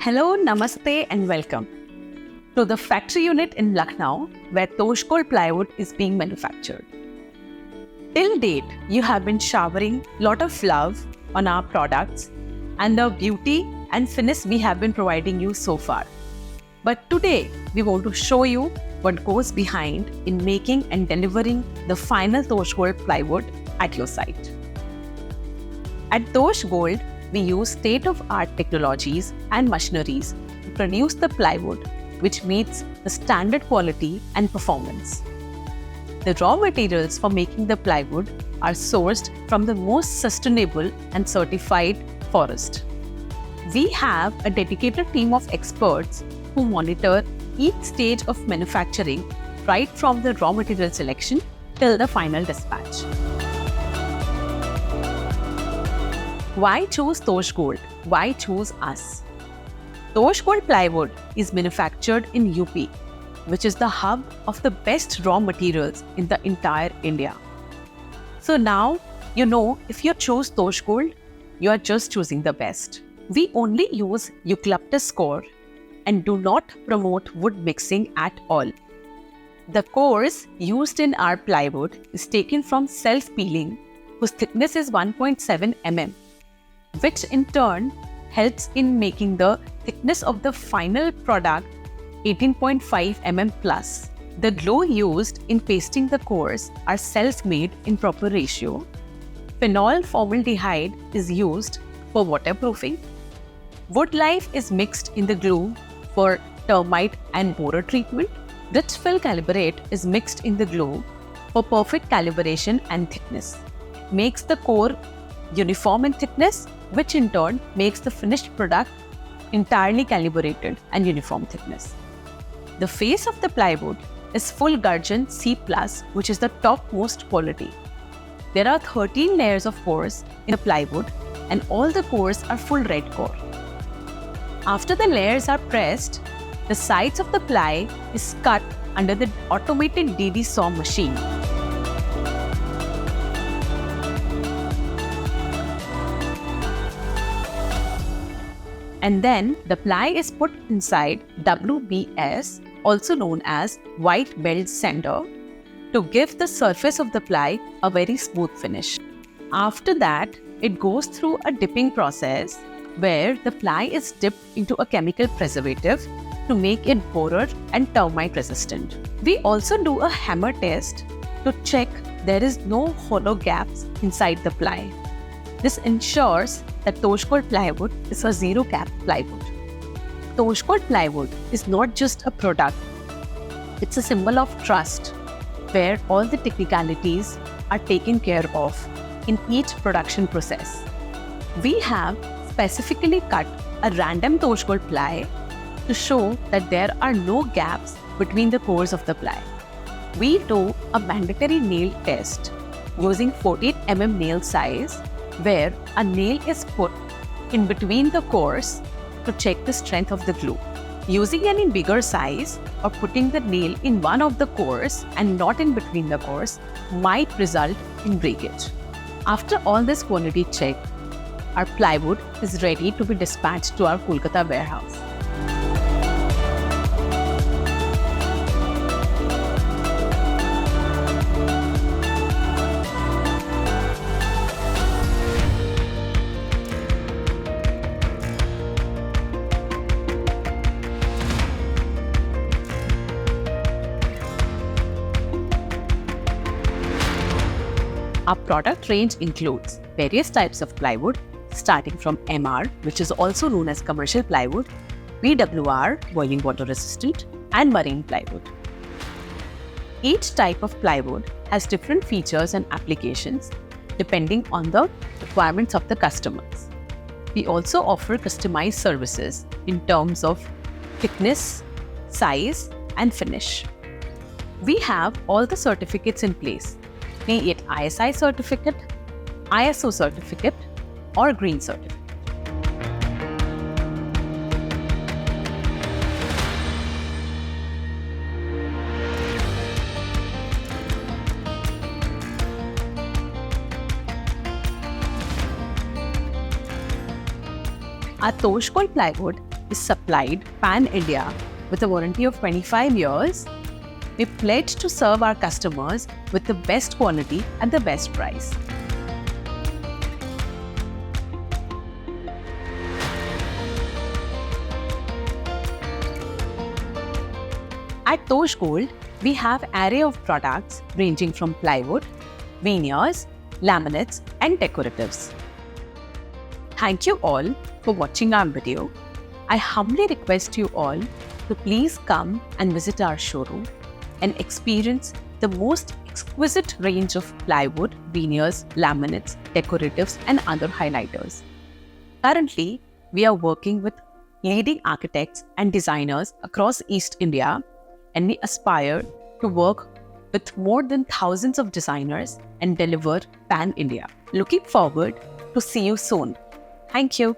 Hello, Namaste and welcome to the factory unit in Lucknow where Toshgol plywood is being manufactured. Till date, you have been showering a lot of love on our products and the beauty and finish we have been providing you so far. But today, we want to show you what goes behind in making and delivering the final Toshgol plywood at your site. At Toshgol, we use state-of-art technologies and machineries to produce the plywood which meets the standard quality and performance. The raw materials for making the plywood are sourced from the most sustainable and certified forest. We have a dedicated team of experts who monitor each stage of manufacturing right from the raw material selection till the final dispatch. Why choose Toshgol? Why choose us? Toshgol plywood is manufactured in UP, which is the hub of the best raw materials in the entire India. So now you know if you choose Toshgol, you are just choosing the best. We only use eucalyptus core and do not promote wood mixing at all. The cores used in our plywood is taken from self-peeling whose thickness is 1.7 mm, which in turn helps in making the thickness of the final product 18.5 mm plus. The glue used in pasting the cores are self-made in proper ratio. Phenol formaldehyde is used for waterproofing. Wood life is mixed in the glue for termite and borer treatment. Richfill calibrate is mixed in the glue for perfect calibration and thickness. Makes the core uniform in thickness, which in turn makes the finished product entirely calibrated and uniform thickness. The face of the plywood is full Gurjan C+, which is the topmost quality. There are 13 layers of cores in the plywood and all the cores are full red core. After the layers are pressed, the sides of the ply is cut under the automated DD saw machine. And then the ply is put inside WBS, also known as white belt sander, to give the surface of the ply a very smooth finish. After that, it goes through a dipping process where the ply is dipped into a chemical preservative to make it borer and termite resistant. We also do a hammer test to check there is no hollow gaps inside the ply. This ensures that Toshgol plywood is a zero gap plywood. Toshgol plywood is not just a product, it's a symbol of trust where all the technicalities are taken care of in each production process. We have specifically cut a random Toshgol ply to show that there are no gaps between the cores of the ply. We do a mandatory nail test using 14 mm nail size where a nail is put in between the cores to check the strength of the glue. Using any bigger size or putting the nail in one of the cores and not in between the cores might result in breakage. After all this quality check, our plywood is ready to be dispatched to our Kolkata warehouse. Our product range includes various types of plywood, starting from MR, which is also known as commercial plywood, BWR, boiling water resistant, and marine plywood. Each type of plywood has different features and applications depending on the requirements of the customers. We also offer customized services in terms of thickness, size, and finish. We have all the certificates in place, be it ISI certificate, ISO certificate, or green certificate. Our Toshgol plywood is supplied pan-India with a warranty of 25 years, we pledge to serve our customers with the best quality at the best price. At Tosh Gold, we have an array of products ranging from plywood, veneers, laminates, and decoratives. Thank you all for watching our video. I humbly request you all to please come and visit our showroom and experience the most exquisite range of plywood, veneers, laminates, decoratives, and other highlighters. Currently, we are working with leading architects and designers across East India, and we aspire to work with more than thousands of designers and deliver pan-India. Looking forward to see you soon. Thank you.